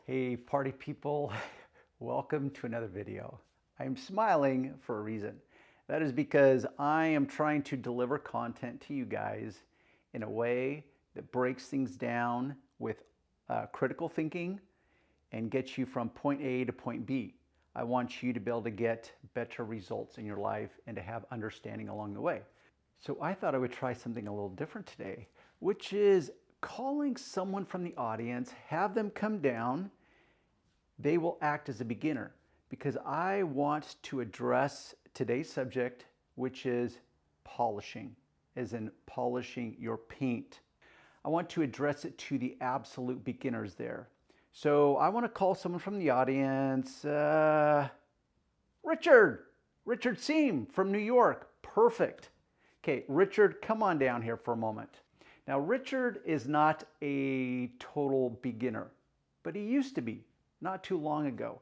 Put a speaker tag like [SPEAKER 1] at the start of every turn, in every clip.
[SPEAKER 1] Hey party people, welcome to another video. I'm smiling for a reason. That is because I am trying to deliver content to you guys in a way that breaks things down with critical thinking and gets you from point A to point B. I want you to be able to get better results in your life and to have understanding along the way. So I thought I would try something a little different today, which is calling someone from the audience, have them come down. They will act as a beginner because I want to address today's subject, which is polishing, as in polishing your paint. I want to address it to the absolute beginners there. So I want to call someone from the audience, Richard Seam from New York. Perfect. Okay, Richard, come on down here for a moment. Now, Richard is not a total beginner, but he used to be not too long ago.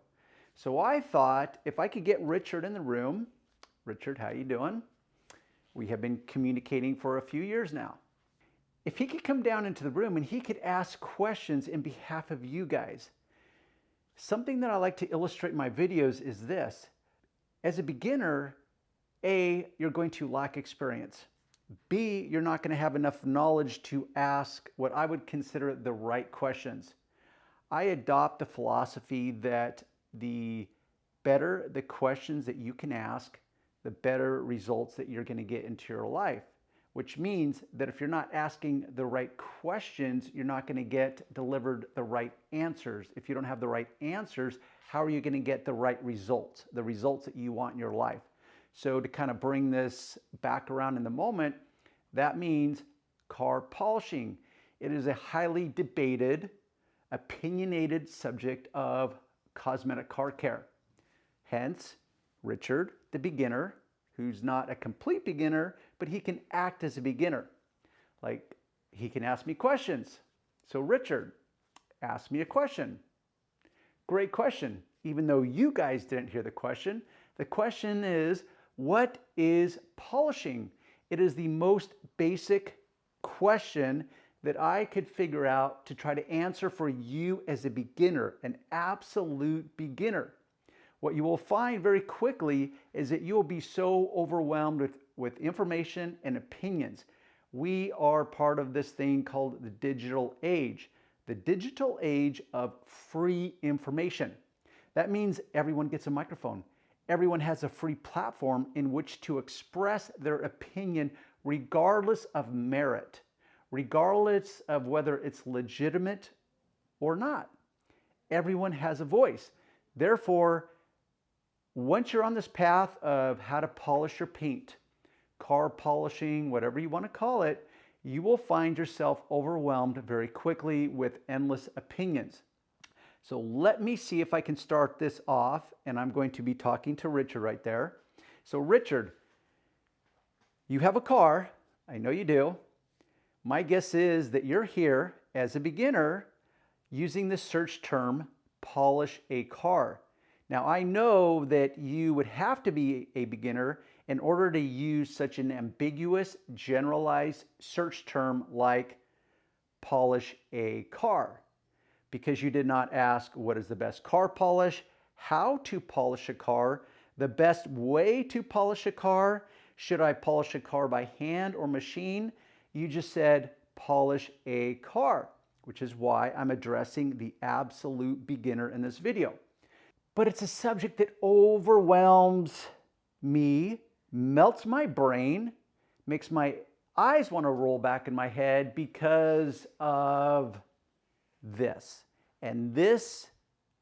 [SPEAKER 1] So I thought if I could get Richard in the room. Richard, how you doing? We have been communicating for a few years now. If he could come down into the room and he could ask questions in behalf of you guys. Something that I like to illustrate in my videos is this. As a beginner, A, you're going to lack experience. B, you're not going to have enough knowledge to ask what I would consider the right questions. I adopt the philosophy that the better the questions that you can ask, the better results that you're going to get into your life, which means that if you're not asking the right questions, you're not going to get delivered the right answers. If you don't have the right answers, how are you going to get the right results, the results that you want in your life? So to kind of bring this back around in the moment, that means car polishing. It is a highly debated, opinionated subject of cosmetic car care. Hence, Richard, the beginner, who's not a complete beginner, but he can act as a beginner. Like, he can ask me questions. So Richard, ask me a question. Great question. Even though you guys didn't hear the question is, what is polishing? It is the most basic question that I could figure out to try to answer for you as a beginner, an absolute beginner. What you will find very quickly is that you will be so overwhelmed with information and opinions. We are part of this thing called the digital age of free information. That means everyone gets a microphone. Everyone has a free platform in which to express their opinion regardless of merit, regardless of whether it's legitimate or not. Everyone has a voice. Therefore, once you're on this path of how to polish your paint, car polishing, whatever you want to call it, you will find yourself overwhelmed very quickly with endless opinions. So let me see if I can start this off, and I'm going to be talking to Richard right there. So Richard, you have a car. I know you do. My guess is that you're here as a beginner using the search term, polish a car. Now, I know that you would have to be a beginner in order to use such an ambiguous, generalized search term like polish a car, because you did not ask what is the best car polish, how to polish a car, the best way to polish a car, should I polish a car by hand or machine? You just said polish a car, which is why I'm addressing the absolute beginner in this video. But it's a subject that overwhelms me, melts my brain, makes my eyes want to roll back in my head because of this. And this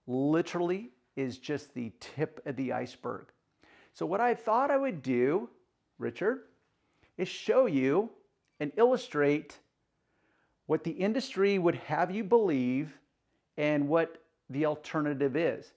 [SPEAKER 1] literally is just the tip of the iceberg. So what I thought I would do, Richard, is show you and illustrate what the industry would have you believe and what the alternative is.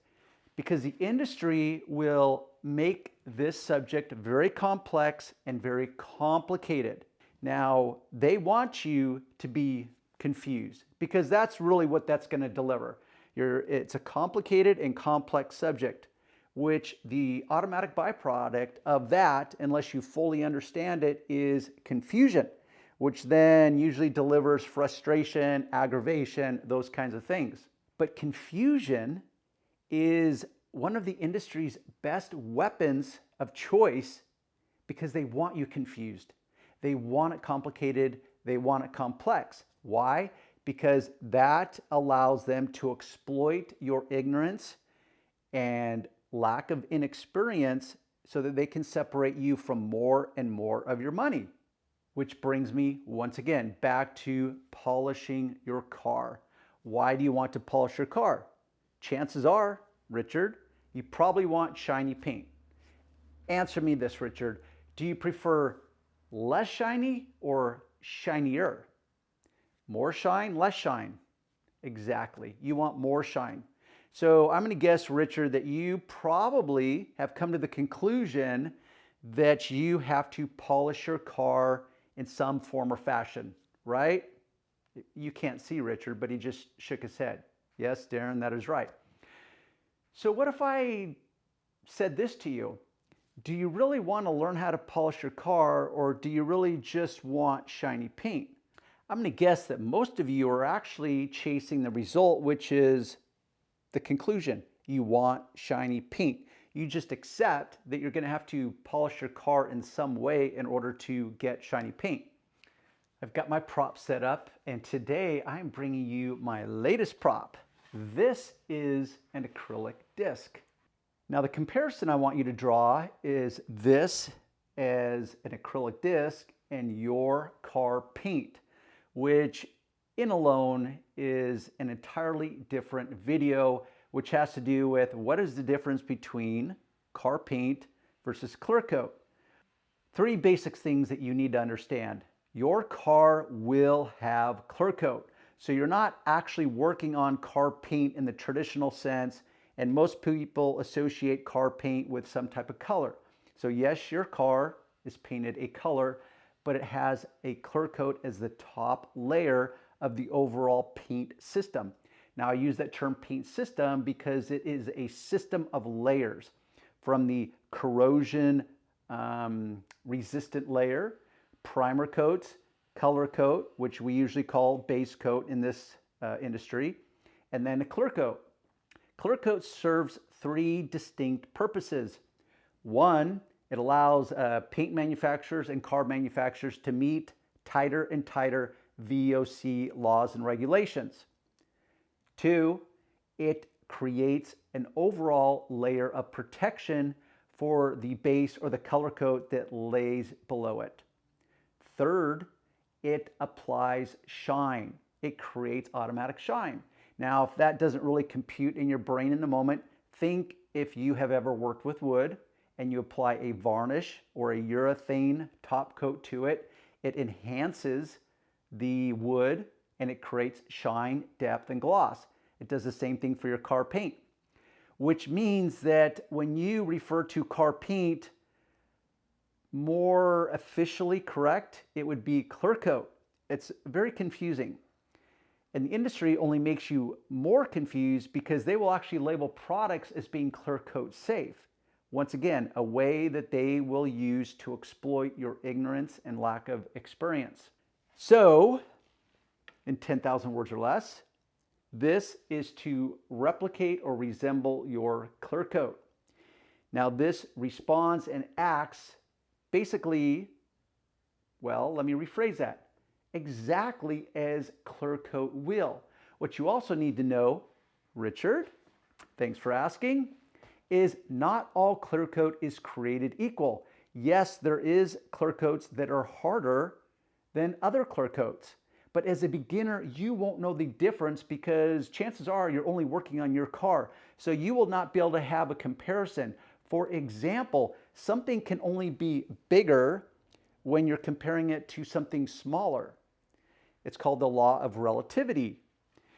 [SPEAKER 1] Because the industry will make this subject very complex and very complicated. Now, they want you to be confused because that's really what that's going to deliver. It's a complicated and complex subject, which the automatic byproduct of that, unless you fully understand it, is confusion, which then usually delivers frustration, aggravation, those kinds of things. But confusion is one of the industry's best weapons of choice because they want you confused. They want it complicated. They want it complex. Why? Because that allows them to exploit your ignorance and lack of inexperience so that they can separate you from more and more of your money. Which brings me once again back to polishing your car. Why do you want to polish your car? Chances are, Richard, you probably want shiny paint. Answer me this, Richard. Do you prefer less shiny or shinier? More shine, less shine. Exactly. You want more shine. So I'm going to guess, Richard, that you probably have come to the conclusion that you have to polish your car in some form or fashion, right? You can't see Richard, but he just shook his head. Yes, Darren, that is right. So what if I said this to you? Do you really want to learn how to polish your car, or do you really just want shiny paint? I'm going to guess that most of you are actually chasing the result, which is the conclusion. You want shiny paint. You just accept that you're going to have to polish your car in some way in order to get shiny paint. I've got my prop set up, and today I'm bringing you my latest prop. This is an acrylic disc. Now the comparison I want you to draw is this as an acrylic disc and your car paint, which in alone is an entirely different video, which has to do with what is the difference between car paint versus clear coat. Three basic things that you need to understand. Your car will have clear coat. So you're not actually working on car paint in the traditional sense, and most people associate car paint with some type of color. So yes, your car is painted a color, but it has a clear coat as the top layer of the overall paint system. Now I use that term paint system because it is a system of layers, from the corrosion resistant layer, primer coats, color coat, which we usually call base coat in this industry, and then a clear coat. Clear coat serves three distinct purposes. One, it allows paint manufacturers and car manufacturers to meet tighter and tighter VOC laws and regulations. Two, it creates an overall layer of protection for the base or the color coat that lays below it. Third, it applies shine. It creates automatic shine. Now, if that doesn't really compute in your brain in the moment, think if you have ever worked with wood and you apply a varnish or a urethane top coat to it, it enhances the wood and it creates shine, depth, and gloss. It does the same thing for your car paint, which means that when you refer to car paint, more officially correct, it would be clear coat. It's very confusing. And the industry only makes you more confused because they will actually label products as being clear coat safe. Once again, a way that they will use to exploit your ignorance and lack of experience. So, in 10,000 words or less, this is to replicate or resemble your clear coat. Now this responds and acts basically, well, let me rephrase that, exactly as clear coat will. What you also need to know, Richard, thanks for asking, is not all clear coat is created equal. Yes, there is clear coats that are harder than other clear coats. But as a beginner, you won't know the difference because chances are you're only working on your car. So you will not be able to have a comparison. For example, something can only be bigger when you're comparing it to something smaller. It's called the law of relativity.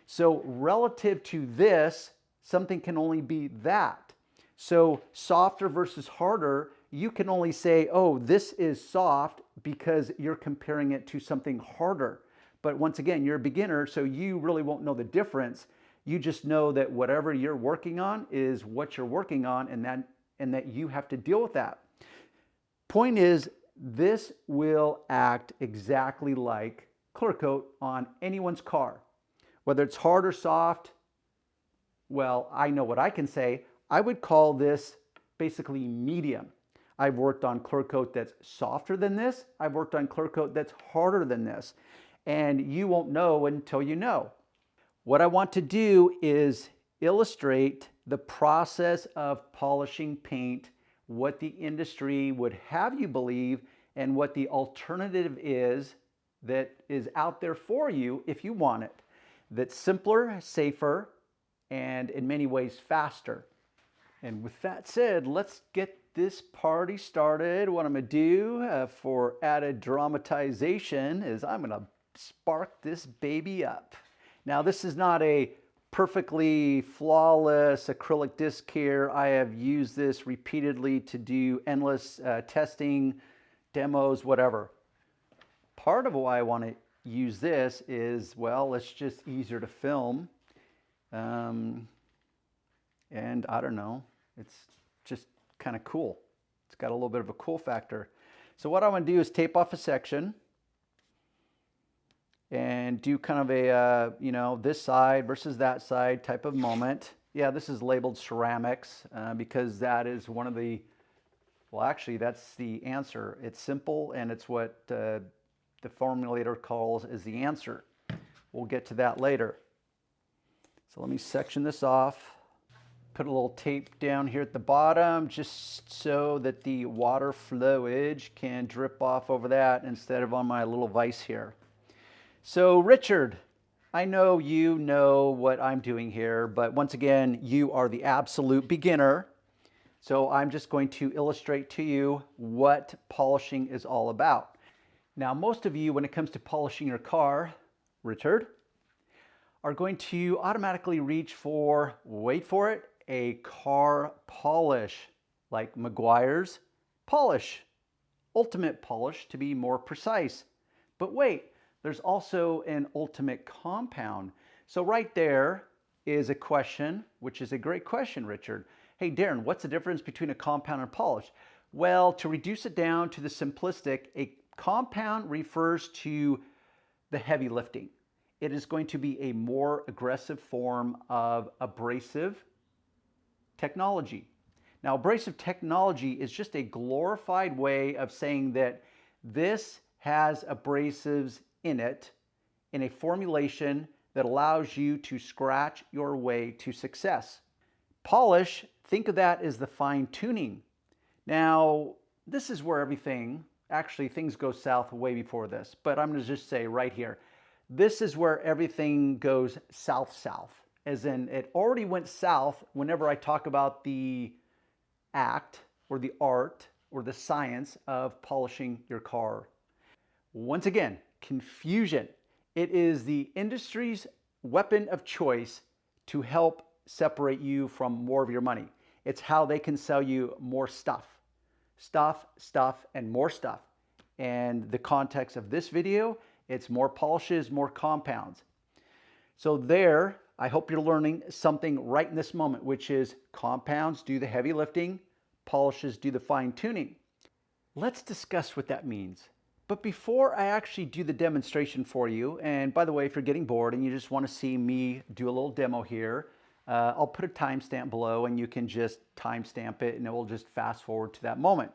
[SPEAKER 1] So relative to this, something can only be that. So softer versus harder, you can only say, oh, this is soft because you're comparing it to something harder. But once again, you're a beginner, so you really won't know the difference. You just know that whatever you're working on is what you're working on, and that you have to deal with that. Point is, this will act exactly like clear coat on anyone's car. Whether it's hard or soft, Well, I know what I can say. I would call this basically medium. I've worked on clear coat that's softer than this. I've worked on clear coat that's harder than this. And you won't know until you know. What I want to do is illustrate the process of polishing paint, what the industry would have you believe, and what the alternative is that is out there for you if you want it. That's simpler, safer, and in many ways faster. And with that said, let's get this party started. What I'm going to do for added dramatization is I'm going to spark this baby up. Now, this is not a perfectly flawless acrylic disc here. I have used this repeatedly to do endless testing, demos, whatever. Part of why I want to use this is, well, it's just easier to film. And I don't know, it's just kind of cool. It's got a little bit of a cool factor. So what I'm going to do is tape off a section and do kind of a, this side versus that side type of moment. Yeah, this is labeled ceramics because that is one of the, well, actually, that's the answer. It's simple, and it's what the formulator calls is the answer. We'll get to that later. So let me section this off. Put a little tape down here at the bottom just so that the water flowage can drip off over that instead of on my little vise here. So Richard, I know you know what I'm doing here, but once again, you are the absolute beginner. So I'm just going to illustrate to you what polishing is all about. Now, most of you, when it comes to polishing your car, Richard, are going to automatically reach for, wait for it, a car polish, like Meguiar's polish, ultimate polish to be more precise. But wait, there's also an ultimate compound. So right there is a question, which is a great question, Richard. Hey, Darren, what's the difference between a compound and a polish? Well, to reduce it down to the simplistic, a compound refers to the heavy lifting. It is going to be a more aggressive form of abrasive technology. Now, abrasive technology is just a glorified way of saying that this has abrasives in it in a formulation that allows you to scratch your way to success. Polish, think of that as the fine tuning. Now, this is where actually things go south way before this, but I'm going to just say right here, this is where everything goes south-south. As in, it already went south whenever I talk about the act or the art or the science of polishing your car. Once again, confusion. It is the industry's weapon of choice to help separate you from more of your money. It's how they can sell you more stuff, and more stuff. And the context of this video, it's more polishes, more compounds. So there, I hope you're learning something right in this moment, which is compounds do the heavy lifting, polishes do the fine tuning. Let's discuss what that means. But before I actually do the demonstration for you, and by the way, if you're getting bored and you just want to see me do a little demo here, I'll put a timestamp below and you can just timestamp it and it will just fast forward to that moment.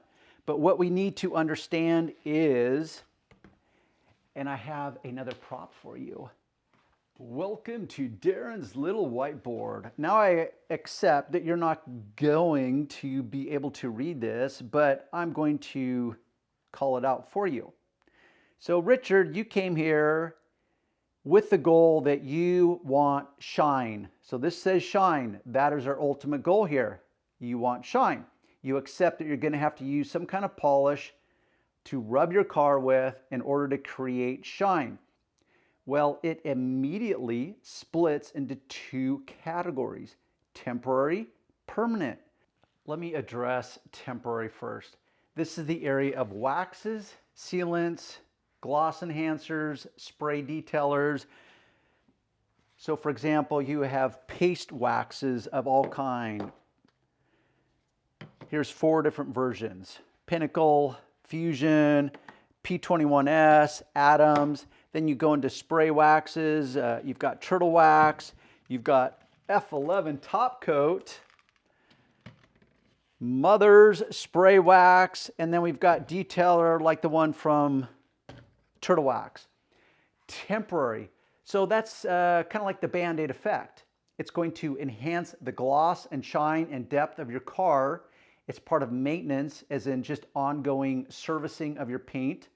[SPEAKER 1] But what we need to understand is, and I have another prop for you. Welcome to Darren's little whiteboard. Now I accept that you're not going to be able to read this, but I'm going to call it out for you. So Richard, you came here with the goal that you want shine. So this says shine. That is our ultimate goal here. You want shine. You accept that you're going to have to use some kind of polish to rub your car with in order to create shine. Well, it immediately splits into two categories, temporary, permanent. Let me address temporary first. This is the area of waxes, sealants, gloss enhancers, spray detailers. So for example, you have paste waxes of all kinds. Here's 4 different versions: Pinnacle, Fusion, P21S, Atoms. Then you go into spray waxes. You've got turtle wax. You've got F11 top coat, Mother's spray wax, and then we've got detailer like the one from Turtle Wax. Temporary. So that's kind of like the Band-Aid effect. It's going to enhance the gloss and shine and depth of your car. It's part of maintenance, as in just ongoing servicing of your paint.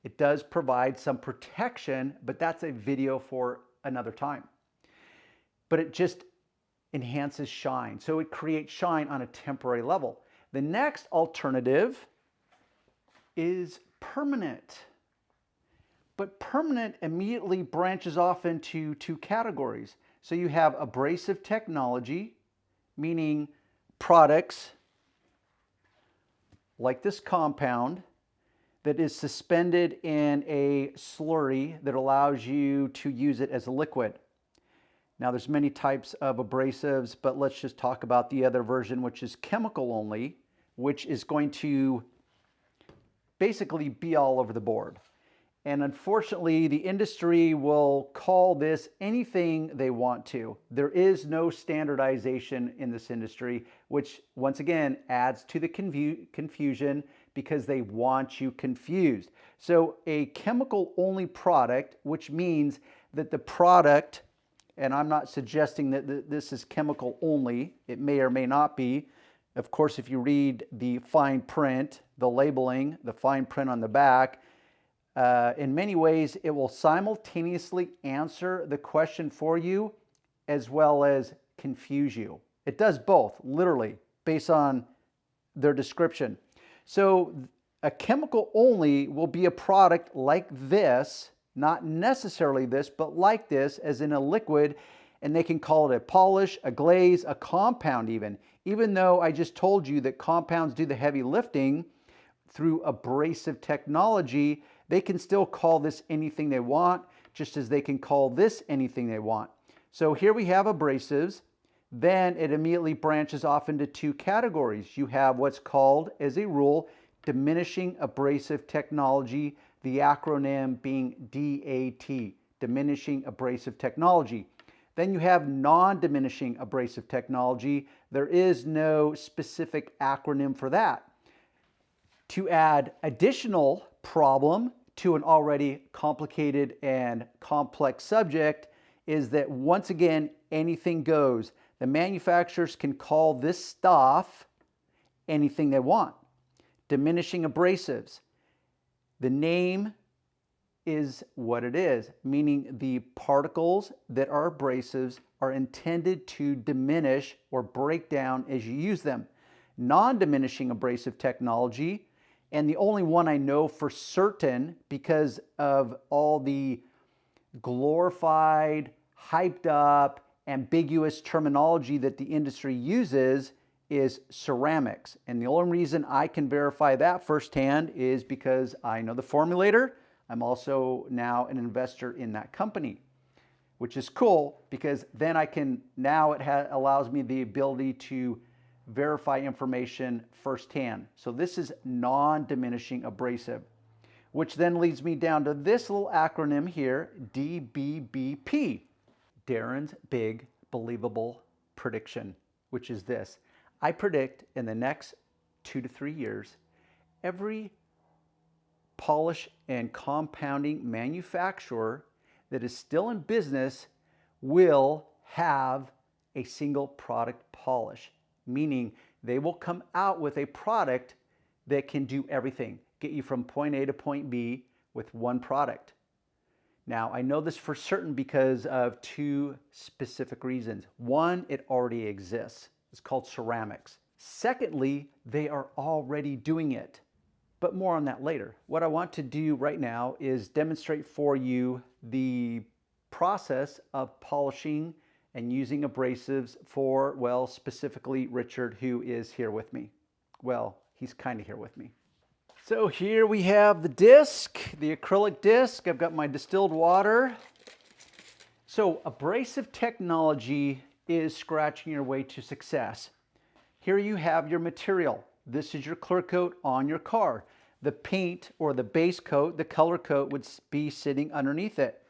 [SPEAKER 1] It does provide some protection, but that's a video for another time. But it just enhances shine. So it creates shine on a temporary level. The next alternative is permanent. But permanent immediately branches off into two categories. So you have abrasive technology, meaning products like this compound that is suspended in a slurry that allows you to use it as a liquid. Now there's many types of abrasives, but let's just talk about the other version, which is chemical only, which is going to basically be all over the board. And unfortunately, the industry will call this anything they want to. There is no standardization in this industry, which once again adds to the confusion because they want you confused. So a chemical only product, which means that the product, and I'm not suggesting that this is chemical only, it may or may not be. Of course, if you read the fine print, the labeling, the fine print on the back, in many ways, it will simultaneously answer the question for you as well as confuse you. It does both, literally, based on their description. So a chemical only will be a product like this, not necessarily this, but like this, as in a liquid, and they can call it a polish, a glaze, a compound even though I just told you that compounds do the heavy lifting through abrasive technology. They can still call this anything they want, just as they can call this anything they want. So here we have abrasives. Then it immediately branches off into two categories. You have what's called, as a rule, diminishing abrasive technology, the acronym being DAT, diminishing abrasive technology. Then you have non-diminishing abrasive technology. There is no specific acronym for that. To add additional problem to an already complicated and complex subject is that once again, anything goes. The manufacturers can call this stuff anything they want. Diminishing abrasives. The name is what it is, meaning the particles that are abrasives are intended to diminish or break down as you use them. Non-diminishing abrasive technology, and the only one I know for certain because of all the glorified, hyped up, ambiguous terminology that the industry uses, is ceramics. And the only reason I can verify that firsthand is because I know the formulator. I'm also now an investor in that company, which is cool because then I can, now it allows me the ability to verify information firsthand. So this is non-diminishing abrasive, which then leads me down to this little acronym here, DBBP, Darren's Big Believable Prediction, which is this. I predict in the next 2 to 3 years, every polish and compounding manufacturer that is still in business will have a single product polish, meaning they will come out with a product that can do everything, get you from point A to point B with one product. Now, I know this for certain because of two specific reasons. One, it already exists. It's called ceramics. Secondly, they are already doing it, but more on that later. What I want to do right now is demonstrate for you the process of polishing and using abrasives for, well, specifically Richard, who is here with me. Well, he's kind of here with me. So here we have the disc, the acrylic disc. I've got my distilled water. So abrasive technology is scratching your way to success. Here you have your material. This is your clear coat on your car. The paint or the base coat, the color coat would be sitting underneath it.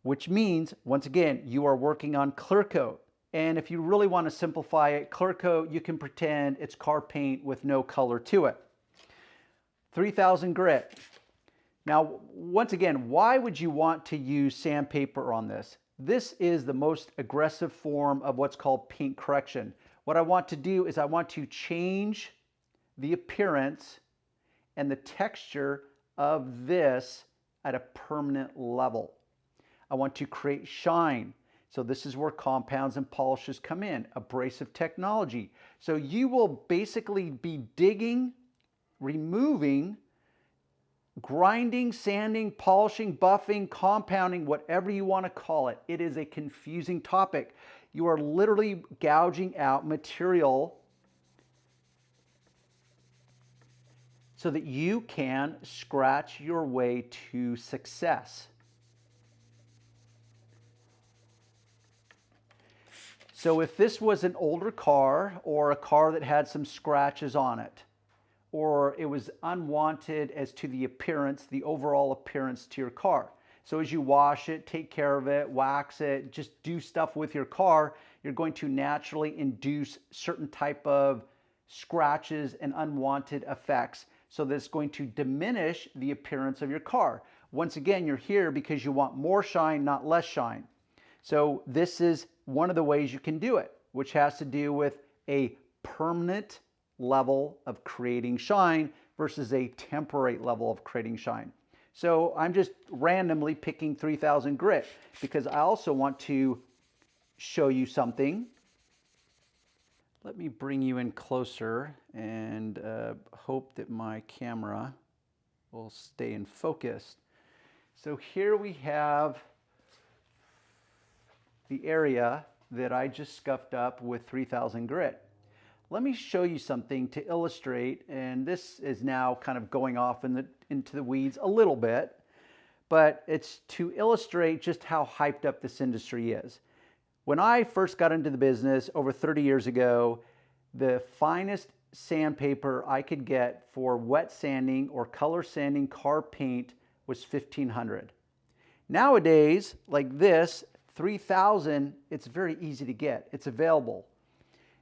[SPEAKER 1] which means, once again, you are working on clear coat. And if you really want to simplify it, clear coat, you can pretend it's car paint with no color to it. 3000 grit. Now, once again, why would you want to use sandpaper on this? This is the most aggressive form of what's called paint correction. What I want to do is I want to change the appearance and the texture of this at a permanent level. I want to create shine. So this is where compounds and polishes come in, abrasive technology. So you will basically be digging, removing, grinding, sanding, polishing, buffing, compounding, whatever you want to call it. It is a confusing topic. You are literally gouging out material so that you can scratch your way to success. So if this was an older car or a car that had some scratches on it, or it was unwanted as to the appearance, the overall appearance to your car. So as you wash it, take care of it, wax it, just do stuff with your car, you're going to naturally induce certain type of scratches and unwanted effects. So that's going to diminish the appearance of your car. Once again, you're here because you want more shine, not less shine. So this is one of the ways you can do it, which has to do with a permanent level of creating shine versus a temporary level of creating shine. So I'm just randomly picking 3000 grit because I also want to show you something. Let me bring you in closer and hope that my camera will stay in focus. So here we have the area that I just scuffed up with 3000 grit. Let me show you something to illustrate, and this is now kind of going off into the weeds a little bit, but it's to illustrate just how hyped up this industry is. When I first got into the business over 30 years ago, the finest sandpaper I could get for wet sanding or color sanding car paint was $1,500. Nowadays, like this, 3000, it's very easy to get. It's available.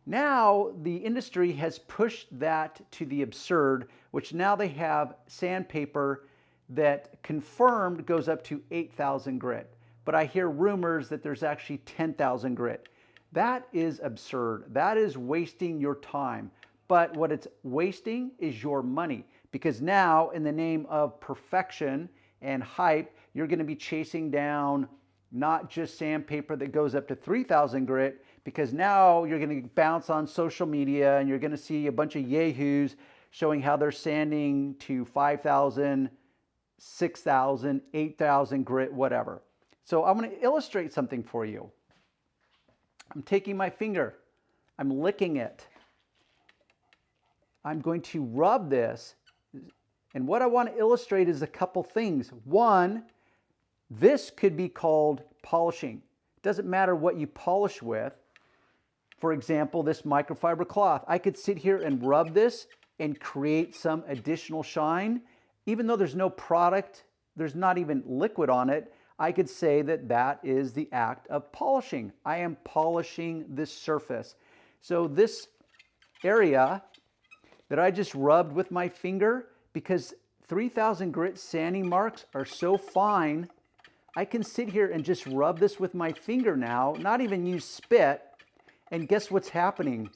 [SPEAKER 1] Now the industry has pushed that to the absurd, which now they have sandpaper that confirmed goes up to 8,000 grit. But I hear rumors that there's actually 10,000 grit. That is absurd. That is wasting your time. But what it's wasting is your money, because now in the name of perfection and hype, you're going to be chasing down not just sandpaper that goes up to 3,000 grit, because now you're going to bounce on social media and you're going to see a bunch of yahoos showing how they're sanding to 5,000, 6,000, 8,000 grit, whatever. So I'm going to illustrate something for you. I'm taking my finger, I'm licking it. I'm going to rub this. And what I want to illustrate is a couple things. One, this could be called polishing. It doesn't matter what you polish with. For example, this microfiber cloth. I could sit here and rub this and create some additional shine. Even though there's no product, there's not even liquid on it, I could say that that is the act of polishing. I am polishing this surface. So this area that I just rubbed with my finger, because 3000 grit sanding marks are so fine, I can sit here and just rub this with my finger now, not even use spit, and guess what's happening?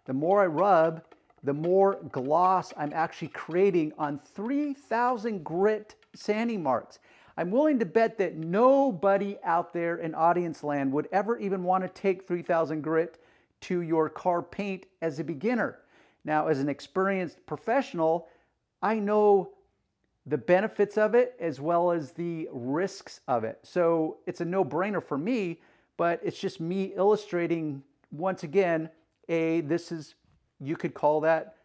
[SPEAKER 1] The more I rub, the more gloss I'm actually creating on 3000 grit sanding marks. I'm willing to bet that nobody out there in audience land would ever even want to take 3000 grit to your car paint as a beginner. Now, as an experienced professional, I know the benefits of it as well as the risks of it. So it's a no-brainer for me, but it's just me illustrating, once again, this is, you could call that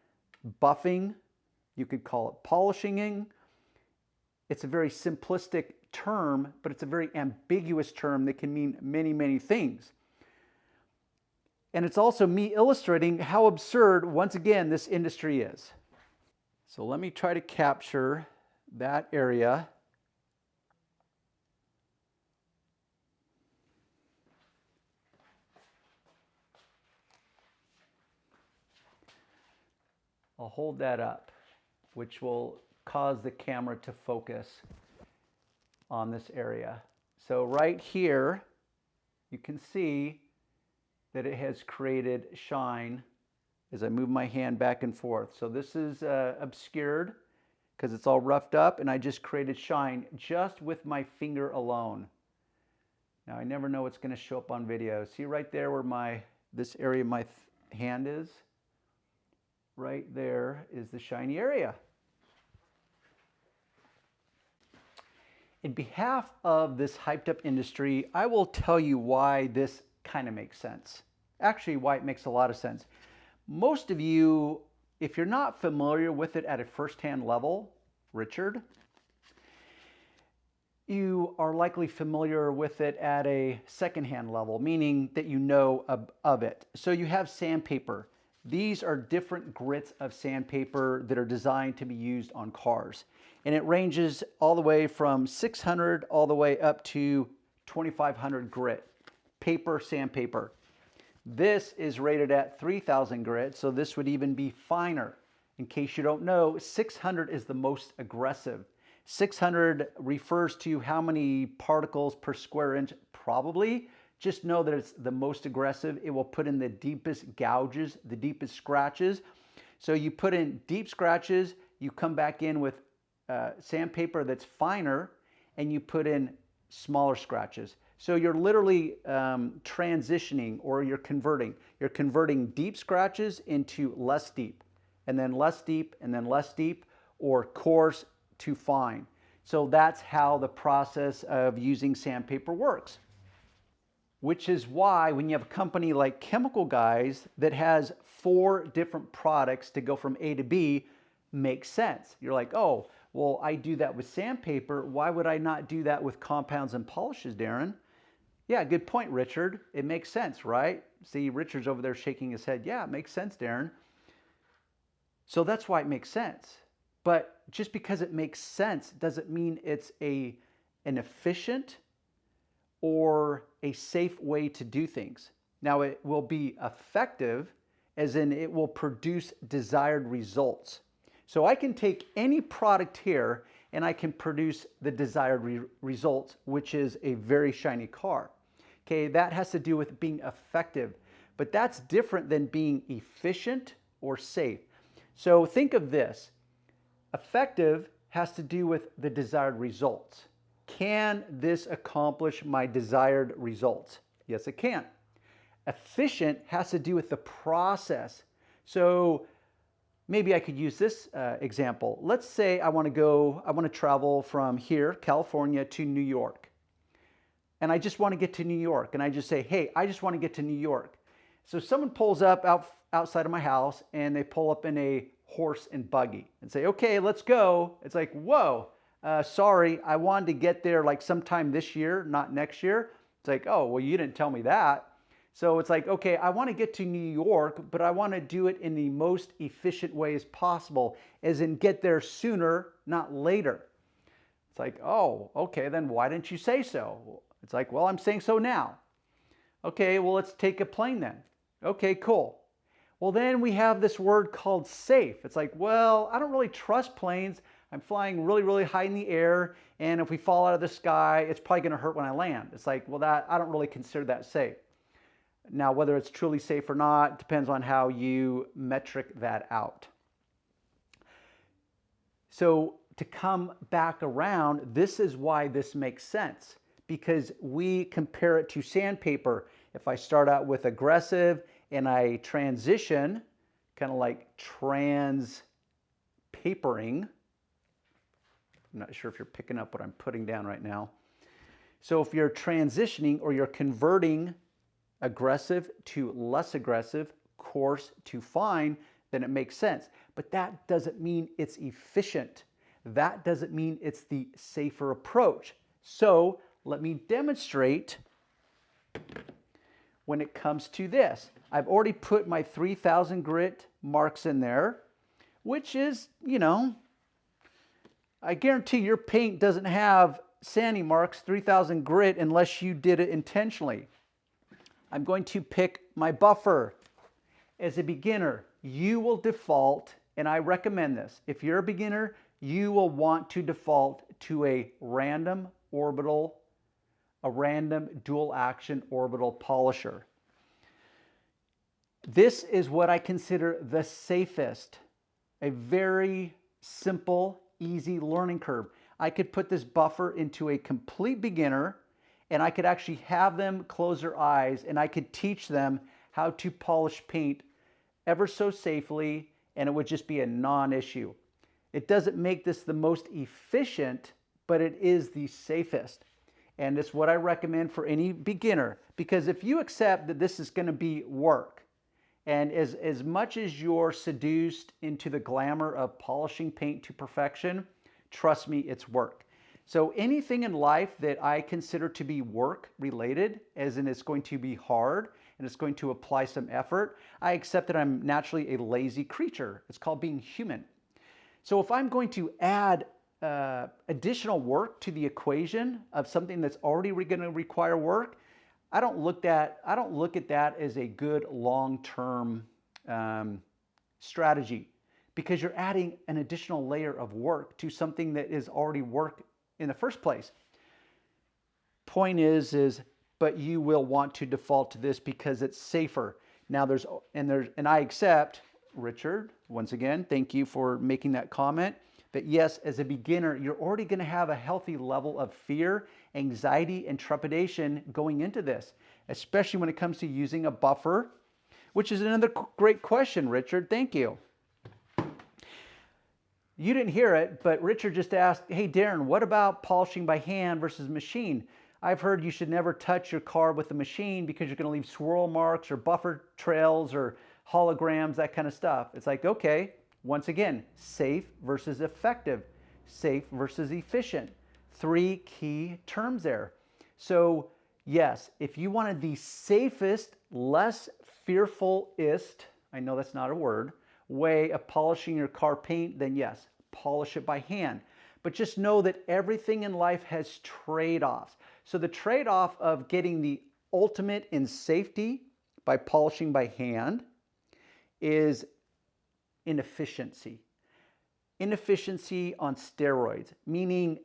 [SPEAKER 1] buffing, you could call it polishing. It's a very simplistic term, but it's a very ambiguous term that can mean many, many things. And it's also me illustrating how absurd, once again, this industry is. So let me try to capture that area. I'll hold that up, which will cause the camera to focus on this area. So right here, you can see that it has created shine as I move my hand back and forth. So this is obscured because it's all roughed up, and I just created shine just with my finger alone. Now I never know what's going to show up on video. See right there where this area of my hand is? Right there is the shiny area. In behalf of this hyped up industry, I will tell you why this kind of makes sense. Actually, why it makes a lot of sense. Most of you, if you're not familiar with it at a first-hand level, Richard, you are likely familiar with it at a second-hand level, meaning that you know of it. So you have sandpaper. These are different grits of sandpaper that are designed to be used on cars. And it ranges all the way from 600 all the way up to 2500 grit paper, sandpaper. This is rated at 3000 grit, so this would even be finer. In case you don't know, 600 is the most aggressive. 600 refers to how many particles per square inch, probably. Just know that it's the most aggressive. It will put in the deepest gouges, the deepest scratches. So you put in deep scratches, you come back in with sandpaper that's finer, and you put in smaller scratches. So you're literally transitioning, or you're converting. You're converting deep scratches into less deep, and then less deep, and then less deep, or coarse to fine. So that's how the process of using sandpaper works. Which is why when you have a company like Chemical Guys that has 4 different products to go from A to B, makes sense. You're like, oh, well, I do that with sandpaper. Why would I not do that with compounds and polishes, Darren? Yeah, good point, Richard. It makes sense, right? See, Richard's over there shaking his head. Yeah, it makes sense, Darren. So that's why it makes sense. But just because it makes sense doesn't mean it's an efficient or a safe way to do things. Now, it will be effective, as in it will produce desired results. So I can take any product here and I can produce the desired results, which is a very shiny car. Okay, that has to do with being effective, but that's different than being efficient or safe. So think of this. Effective has to do with the desired results. Can this accomplish my desired results? Yes, it can. Efficient has to do with the process. So maybe I could use this example. Let's say I want to travel from here, California, to New York. And I just want to get to New York. And I just say, hey, I just want to get to New York. So someone pulls up outside of my house, and they pull up in a horse and buggy and say, okay, let's go. It's like, whoa, sorry, I wanted to get there like sometime this year, not next year. It's like, oh, well, you didn't tell me that. So it's like, okay, I want to get to New York, but I want to do it in the most efficient way as possible, as in get there sooner, not later. It's like, oh, okay, then why didn't you say so? It's like, well, I'm saying so now. Okay, well, let's take a plane then. Okay, cool. Well, then we have this word called safe. It's like, well, I don't really trust planes. I'm flying really, really high in the air, and if we fall out of the sky, it's probably going to hurt when I land. It's like, well, I don't really consider that safe. Now, whether it's truly safe or not depends on how you metric that out. So to come back around, this is why this makes sense, because we compare it to sandpaper. If I start out with aggressive and I transition, kind of like trans-papering. I'm not sure if you're picking up what I'm putting down right now. So if you're transitioning or you're converting aggressive to less aggressive, coarse to fine, then it makes sense. But that doesn't mean it's efficient. That doesn't mean it's the safer approach. So let me demonstrate when it comes to this. I've already put my 3000 grit marks in there, which is, you know, I guarantee your paint doesn't have sandy marks, 3000 grit, unless you did it intentionally. I'm going to pick my buffer. As a beginner, you will default and I recommend this. If you're a beginner, you will want to default to a random dual action orbital polisher. This is what I consider the safest, a very simple, easy learning curve. I could put this buffer into a complete beginner, and I could actually have them close their eyes, and I could teach them how to polish paint ever so safely, and it would just be a non-issue. It doesn't make this the most efficient, but it is the safest. And it's what I recommend for any beginner, because if you accept that this is going to be work, and as much as you're seduced into the glamour of polishing paint to perfection, trust me, it's work. So anything in life that I consider to be work related, as in it's going to be hard and it's going to apply some effort, I accept that I'm naturally a lazy creature. It's called being human. So if I'm going to add additional work to the equation of something that's already going to require work, I don't look at that as a good long-term strategy, because you're adding an additional layer of work to something that is already work in the first place. Point is, but you will want to default to this because it's safer. Now and I accept, Richard, once again, thank you for making that comment, that yes, as a beginner, you're already going to have a healthy level of fear, anxiety, and trepidation going into this, especially when it comes to using a buffer, which is another great question, Richard. Thank you. You didn't hear it, but Richard just asked, hey, Darren, what about polishing by hand versus machine? I've heard you should never touch your car with a machine because you're going to leave swirl marks or buffer trails or holograms, that kind of stuff. It's like, okay, once again, safe versus effective, safe versus efficient. 3 key terms there. So yes, if you wanted the safest, less fearful-ist, I know that's not a word, way of polishing your car paint, then yes, polish it by hand. But just know that everything in life has trade-offs. So the trade-off of getting the ultimate in safety by polishing by hand is inefficiency. Inefficiency on steroids, meaning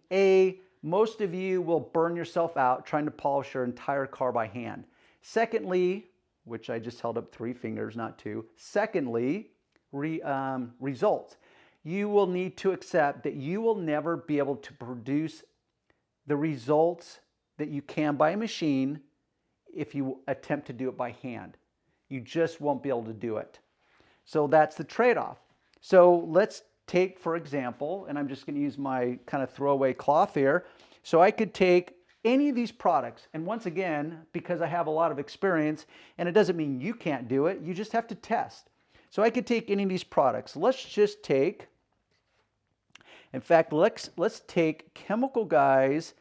[SPEAKER 1] most of you will burn yourself out trying to polish your entire car by hand. Secondly, which I just held up 3 fingers, not 2. Secondly, results. You will need to accept that you will never be able to produce the results that you can by a machine if you attempt to do it by hand. You just won't be able to do it. So that's the trade-off. So let's take, for example, and I'm just going to use my kind of throwaway cloth here. So I could take any of these products, and once again, because I have a lot of experience, and it doesn't mean you can't do it, you just have to test. So I could take any of these products. Let's just take, in fact, let's take Chemical Guys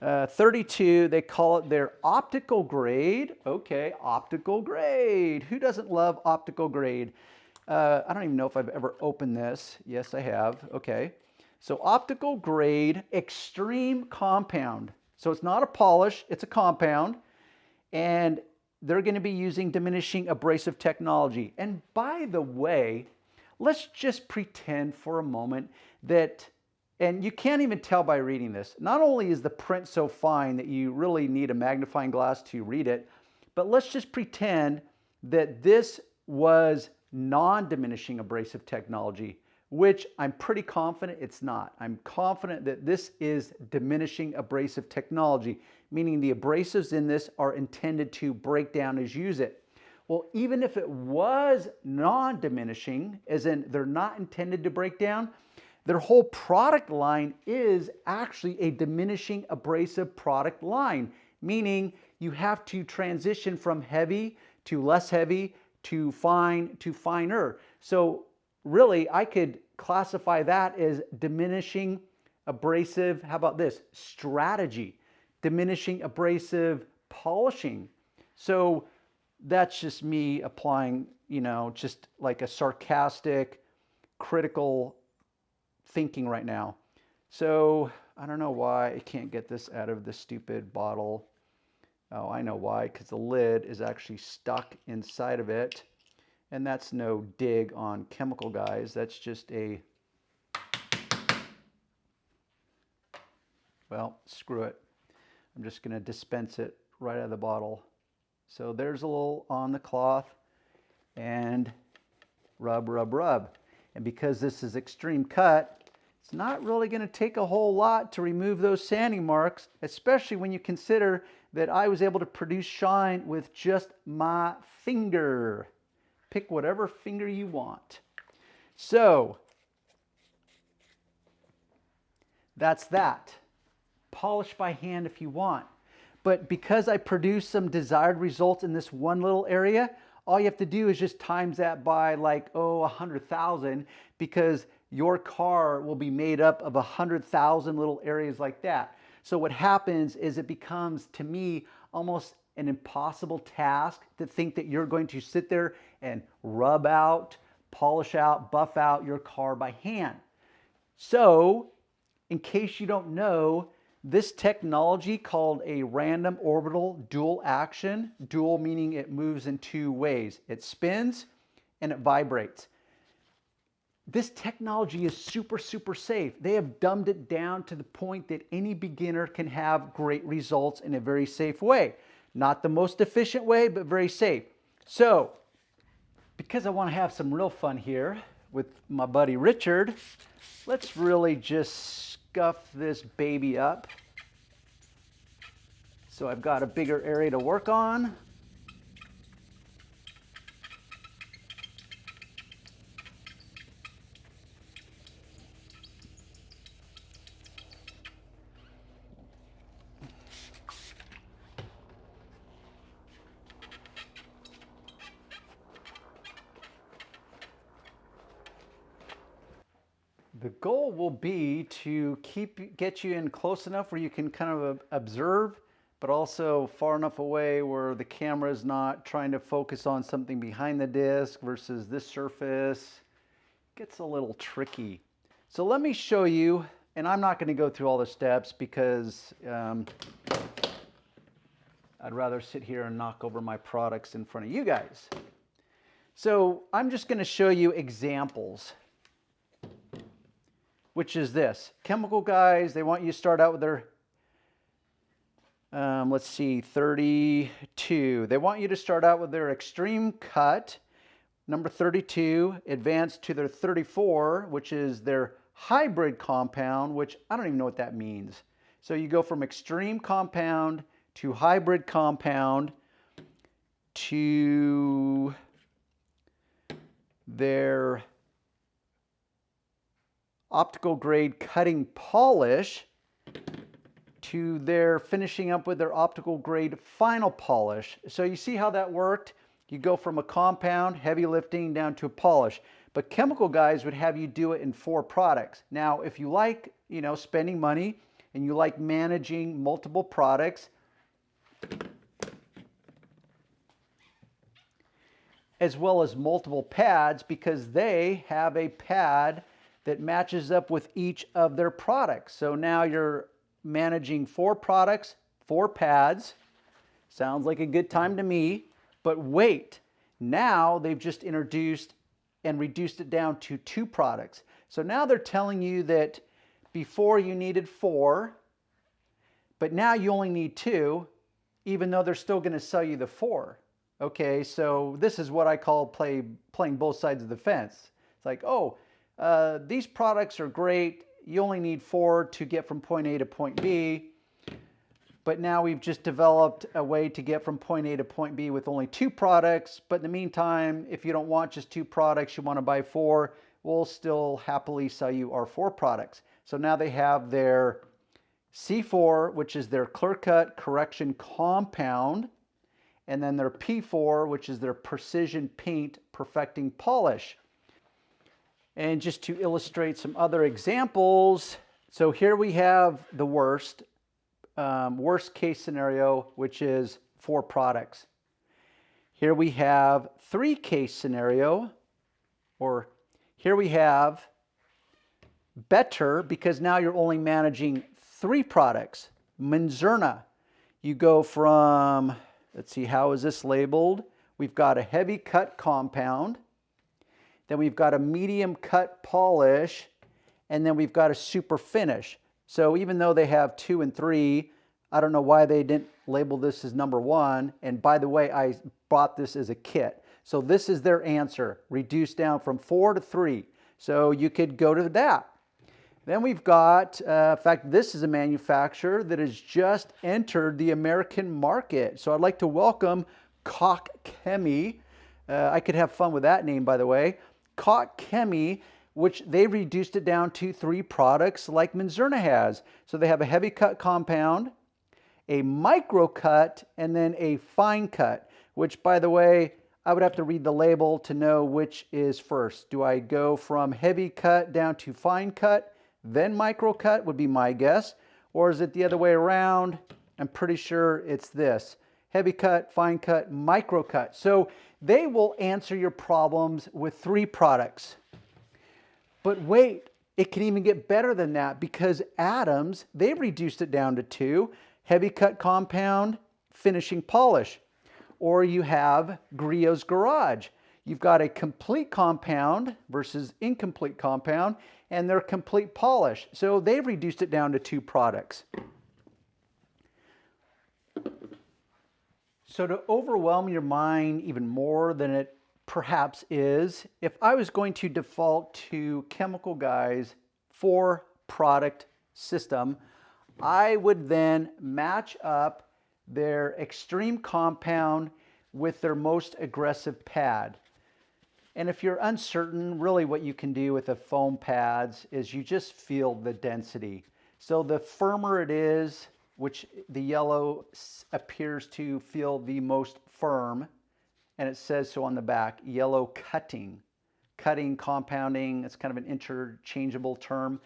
[SPEAKER 1] 32. They call it their optical grade. Okay, optical grade. Who doesn't love optical grade? I don't even know if I've ever opened this. Yes, I have. Okay. So optical grade extreme compound. So it's not a polish, it's a compound. And they're going to be using diminishing abrasive technology. And by the way, let's just pretend for a moment that, and you can't even tell by reading this, not only is the print so fine that you really need a magnifying glass to read it, but let's just pretend that this was non-diminishing abrasive technology, which I'm pretty confident it's not. I'm confident that this is diminishing abrasive technology, meaning the abrasives in this are intended to break down as you use it. Well, even if it was non-diminishing, as in they're not intended to break down, their whole product line is actually a diminishing abrasive product line, meaning you have to transition from heavy to less heavy to fine to finer. So really, I could classify that as diminishing abrasive, how about this, strategy, diminishing abrasive polishing. So that's just me applying, just like a sarcastic, critical thinking right now. So I don't know why I can't get this out of the stupid bottle. Oh, I know why, because the lid is actually stuck inside of it. And that's no dig on chemical guys. That's just a, well, screw it. I'm just going to dispense it right out of the bottle. So there's a little on the cloth, and rub, rub, rub. And because this is extreme cut, it's not really going to take a whole lot to remove those sanding marks, especially when you consider that I was able to produce shine with just my finger. Pick whatever finger you want. So that's that. Polish by hand if you want. But because I produced some desired results in this one little area, all you have to do is just times that by like, 100,000, because your car will be made up of 100,000 little areas like that. So what happens is it becomes, to me, almost an impossible task to think that you're going to sit there and rub out, polish out, buff out your car by hand. So, in case you don't know, this technology called a random orbital dual action, dual meaning it moves in two ways. It spins and it vibrates. This technology is super, super safe. They have dumbed it down to the point that any beginner can have great results in a very safe way. Not the most efficient way, but very safe. So, because I want to have some real fun here with my buddy Richard, let's really just scuff this baby up. So I've got a bigger area to work on. The goal will be to get you in close enough where you can kind of observe, but also far enough away where the camera is not trying to focus on something behind the disc versus this surface. It gets a little tricky. So let me show you, and I'm not going to go through all the steps because I'd rather sit here and knock over my products in front of you guys. So I'm just going to show you examples, which is this. Chemical guys, they want you to start out with their, let's see, 32. They want you to start out with their extreme cut, number 32, advance to their 34, which is their hybrid compound, which I don't even know what that means. So you go from extreme compound to hybrid compound to their optical grade cutting polish to their finishing up with their optical grade final polish. So you see how that worked? You go from a compound, heavy lifting, down to a polish. But chemical guys would have you do it in 4 products. Now, if you like, spending money and you like managing multiple products, as well as multiple pads, because they have a pad that matches up with each of their products. So now you're managing 4 products, 4 pads. Sounds like a good time to me. But wait, now they've just introduced and reduced it down to 2 products. So now they're telling you that before you needed 4, but now you only need 2, even though they're still going to sell you the 4. Okay, so this is what I call playing both sides of the fence. It's like, these products are great. You only need 4 to get from point A to point B. But now we've just developed a way to get from point A to point B with only 2 products. But in the meantime, if you don't want just 2 products, you want to buy 4, we'll still happily sell you our 4 products. So now they have their C4, which is their clear cut correction compound, and then their P4, which is their precision paint perfecting polish. And just to illustrate some other examples, so here we have the worst case scenario, which is 4 products. Here we have 3 case scenario, or here we have better, because now you're only managing 3 products. Menzerna, you go from, let's see, how is this labeled? we've got a heavy cut compound, then we've got a medium cut polish, and then we've got a super finish. So even though they have 2 and 3, I don't know why they didn't label this as number 1. And by the way, I bought this as a kit. So this is their answer, reduced down from 4 to 3. So you could go to that. Then we've got, in fact, this is a manufacturer that has just entered the American market. So I'd like to welcome Koch Chemie. I could have fun with that name, by the way. Koch Chemie, which they reduced it down to 3 products like Menzerna has. So they have a heavy cut compound, a micro cut, and then a fine cut, which, by the way, I would have to read the label to know which is first. Do I go from heavy cut down to fine cut, then micro cut would be my guess? Or is it the other way around? I'm pretty sure it's this. Heavy cut, fine cut, micro cut. So they will answer your problems with 3 products. But wait, it can even get better than that because Adams, they reduced it down to 2. Heavy cut compound, finishing polish. Or you have Griot's Garage. You've got a complete compound versus incomplete compound, and they're complete polish. So they've reduced it down to 2 products. So to overwhelm your mind even more than it perhaps is, if I was going to default to Chemical Guy's 4-product system, I would then match up their extreme compound with their most aggressive pad. And if you're uncertain, really what you can do with the foam pads is you just feel the density. So the firmer it is, which the yellow appears to feel the most firm, and it says so on the back, yellow cutting. Cutting, compounding, it's kind of an interchangeable term.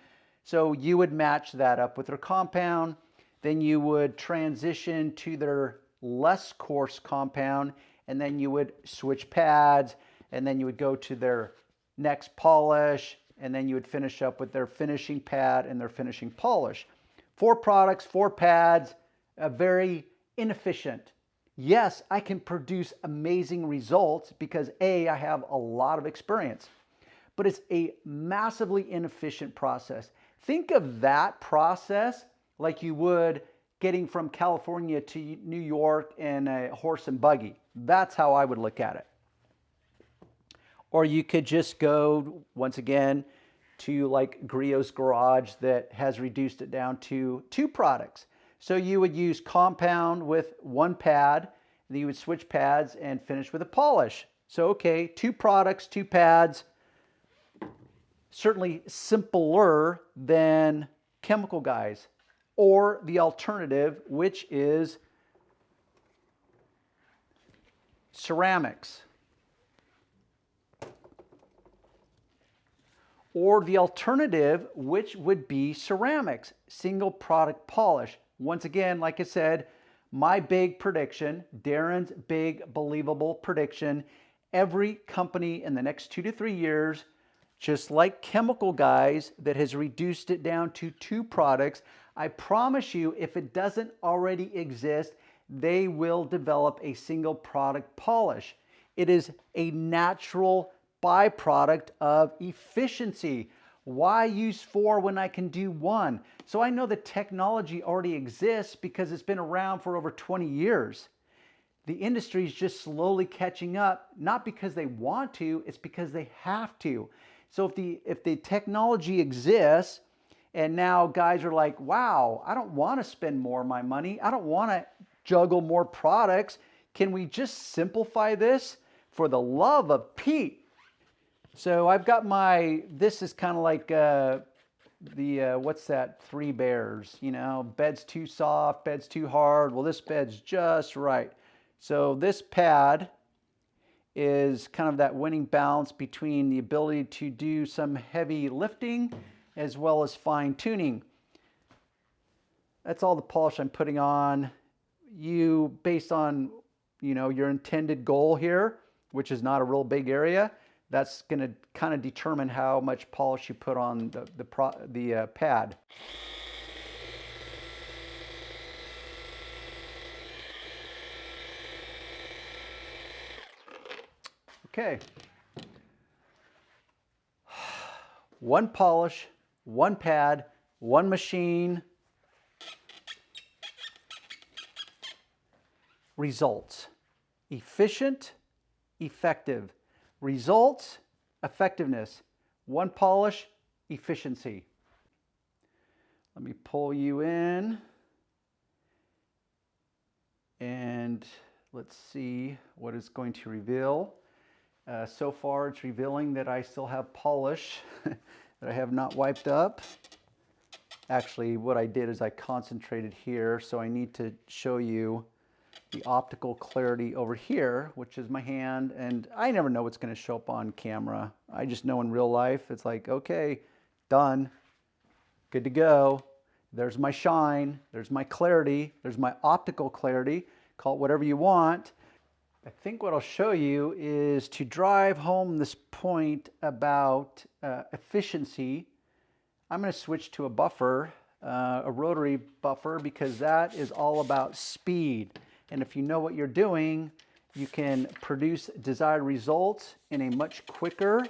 [SPEAKER 1] So you would match that up with their compound, then you would transition to their less coarse compound, and then you would switch pads, and then you would go to their next polish, and then you would finish up with their finishing pad and their finishing polish. 4 products, 4 pads, very inefficient. Yes, I can produce amazing results because A, I have a lot of experience, but it's a massively inefficient process. Think of that process like you would getting from California to New York in a horse and buggy. That's how I would look at it. Or you could just go, once again, to like Griot's Garage that has reduced it down to 2 products. So you would use compound with 1 pad, then you would switch pads and finish with a polish. So okay, 2 products, 2 pads, certainly simpler than Chemical Guys. Or the alternative, which is ceramics. Or the alternative, which would be ceramics, single product polish. Once again, like I said, my big prediction, Darren's big believable prediction, every company in the next 2 to 3 years, just like Chemical Guys that has reduced it down to 2 products, I promise you, if it doesn't already exist, they will develop a single product polish. It is a natural byproduct of efficiency. Why use 4 when I can do 1? So I know the technology already exists because it's been around for over 20 years. The industry is just slowly catching up, not because they want to, it's because they have to. So if the technology exists, and now guys are like, wow, I don't want to spend more of my money. I don't want to juggle more products. Can we just simplify this for the love of Pete? So I've got this is kind of like what's that, 3 bears, you know, bed's too soft, bed's too hard. Well, this bed's just right. So this pad is kind of that winning balance between the ability to do some heavy lifting as well as fine tuning. That's all the polish I'm putting on. You, based on, you know, your intended goal here, which is not a real big area, that's going to kind of determine how much polish you put on the pad. Okay. One polish, one pad, one machine. Results. Efficient, effective. Results, effectiveness. One polish, efficiency. Let me pull you in. And let's see what it's going to reveal. So far, it's revealing that I still have polish that I have not wiped up. Actually, what I did is I concentrated here, so I need to show you the optical clarity over here, which is my hand, and I never know what's going to show up on camera. I just know in real life, it's like, okay, done, good to go. There's my shine, there's my clarity, there's my optical clarity, call it whatever you want. I think what I'll show you is to drive home this point about efficiency. I'm going to switch to a buffer, a rotary buffer, because that is all about speed. And if you know what you're doing, you can produce desired results in a much quicker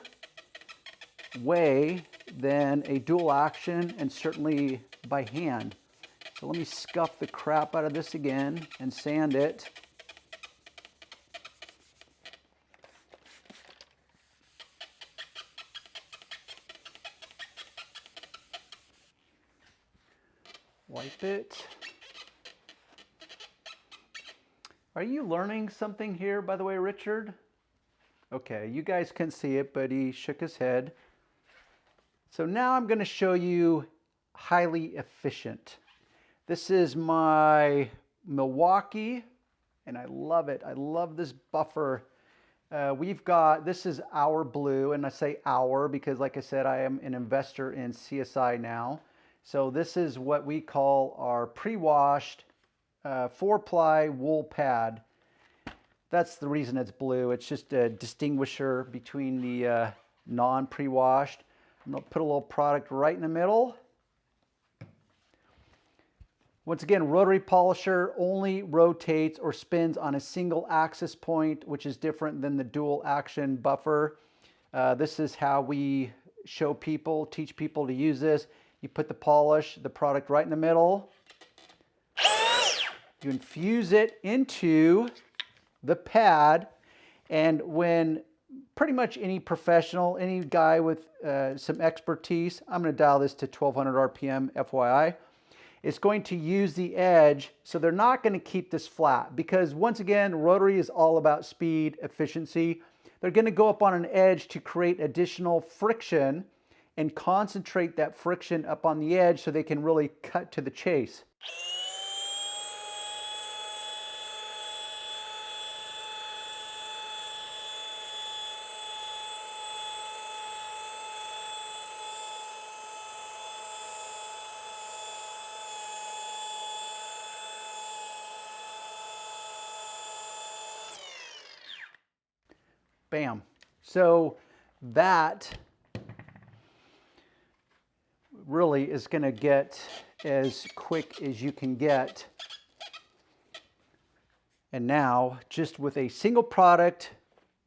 [SPEAKER 1] way than a dual action, and certainly by hand. So let me scuff the crap out of this again and sand it. Wipe it. Are you learning something here, by the way, Richard? Okay, you guys can see it, but he shook his head. So now I'm going to show you highly efficient. This is my Milwaukee, and I love it. I love this buffer. This is our blue, and I say our because, like I said, I am an investor in CSI now. So this is what we call our pre-washed 4-ply wool pad. That's the reason it's blue. It's just a distinguisher between the non-pre-washed. I'm going to put a little product right in the middle. Once again, rotary polisher only rotates or spins on a single axis point, which is different than the dual action buffer. This is how we show people, teach people to use this. You put the polish, the product right in the middle. You infuse it into the pad, and when pretty much any professional, any guy with some expertise, I'm going to dial this to 1200 RPM, FYI, is going to use the edge, so they're not going to keep this flat, because once again, rotary is all about speed, efficiency. They're going to go up on an edge to create additional friction and concentrate that friction up on the edge so they can really cut to the chase. Bam. So that really is going to get as quick as you can get. And now, just with a single product,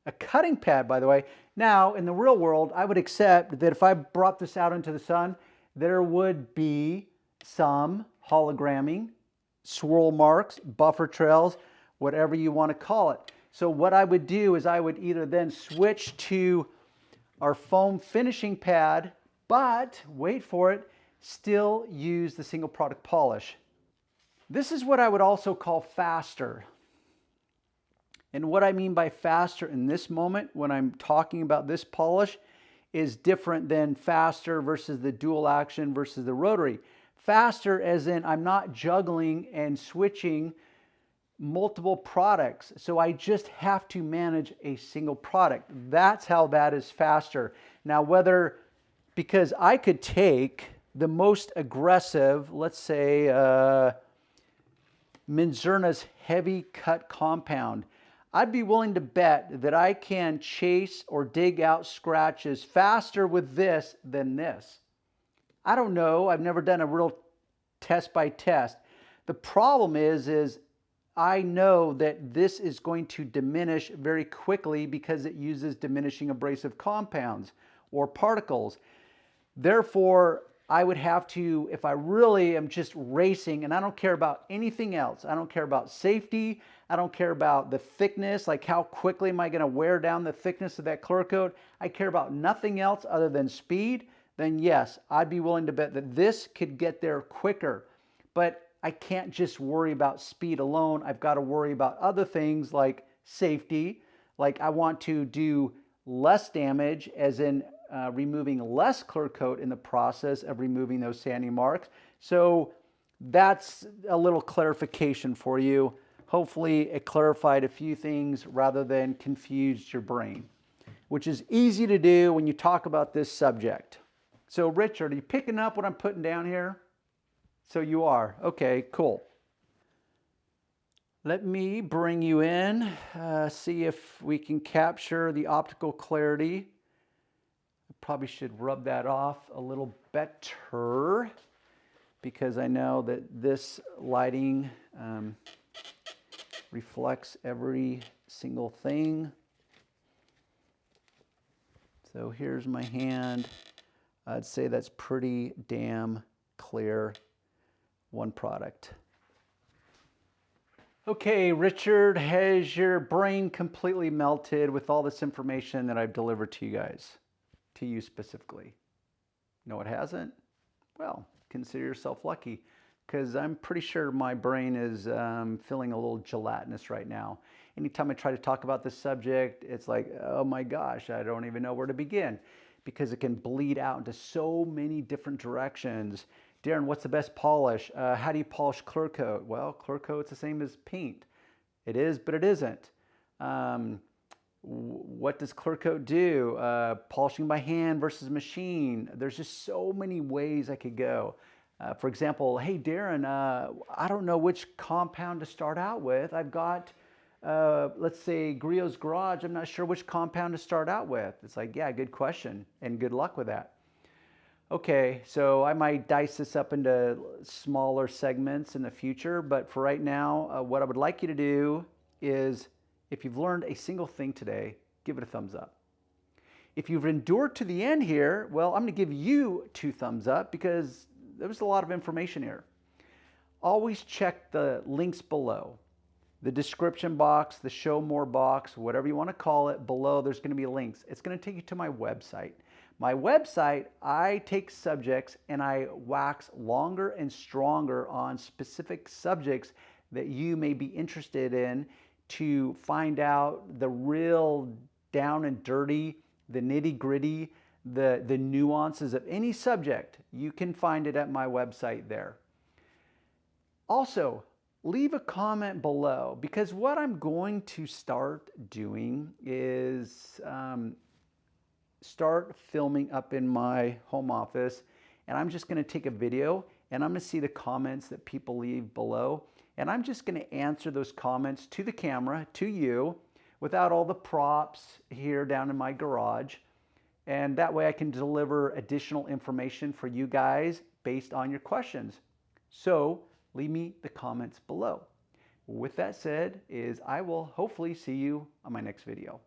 [SPEAKER 1] a cutting pad, by the way. Now, in the real world, I would accept that if I brought this out into the sun, there would be some hologramming, swirl marks, buffer trails, whatever you want to call it. So what I would do is I would either then switch to our foam finishing pad, but wait for it, still use the single product polish. This is what I would also call faster. And what I mean by faster in this moment when I'm talking about this polish is different than faster versus the dual action versus the rotary. Faster as in I'm not juggling and switching multiple products, so I just have to manage a single product. That's how that is faster. Now because I could take the most aggressive, let's say Minzerna's heavy cut compound, I'd be willing to bet that I can chase or dig out scratches faster with this than this. I don't know, I've never done a real test by test. The problem is I know that this is going to diminish very quickly because it uses diminishing abrasive compounds or particles. Therefore, I would have to, if I really am just racing and I don't care about anything else, I don't care about safety, I don't care about the thickness, like how quickly am I going to wear down the thickness of that clear coat, I care about nothing else other than speed, then yes, I'd be willing to bet that this could get there quicker. But I can't just worry about speed alone. I've got to worry about other things like safety, like I want to do less damage, as in removing less clear coat in the process of removing those sanding marks. So that's a little clarification for you. Hopefully it clarified a few things rather than confused your brain, which is easy to do when you talk about this subject. So Richard, are you picking up what I'm putting down here? So you are. Okay, cool. Let me bring you in, see if we can capture the optical clarity. I probably should rub that off a little better because I know that this lighting reflects every single thing. So here's my hand. I'd say that's pretty damn clear. One product. Okay, Richard, has your brain completely melted with all this information that I've delivered to you guys? To you specifically? No, it hasn't? Well, consider yourself lucky, because I'm pretty sure my brain is feeling a little gelatinous right now. Anytime I try to talk about this subject, it's like, oh my gosh, I don't even know where to begin, because it can bleed out into so many different directions. Darren, what's the best polish? How do you polish clear coat? Well, clear coat's the same as paint. It is, but it isn't. What does clear coat do? Polishing by hand versus machine. There's just so many ways I could go. For example, hey Darren, I don't know which compound to start out with. I've got, let's say, Griot's Garage. I'm not sure which compound to start out with. It's like, yeah, good question, and good luck with that. Okay, so I might dice this up into smaller segments in the future, but for right now, what I would like you to do is, if you've learned a single thing today, give it a thumbs up. If you've endured to the end here, well, I'm going to give you 2 thumbs up because there was a lot of information here. Always check the links below. The description box, the show more box, whatever you want to call it, below there's going to be links. It's going to take you to my website. My website, I take subjects and I wax longer and stronger on specific subjects that you may be interested in to find out the real down and dirty, the nitty gritty, the nuances of any subject. You can find it at my website there. Also, leave a comment below, because what I'm going to start doing is start filming up in my home office, and I'm just going to take a video and I'm going to see the comments that people leave below, and I'm just going to answer those comments to the camera, to you, without all the props here down in my garage. And that way I can deliver additional information for you guys based on your questions. So leave me the comments below. With that said, I will hopefully see you on my next video.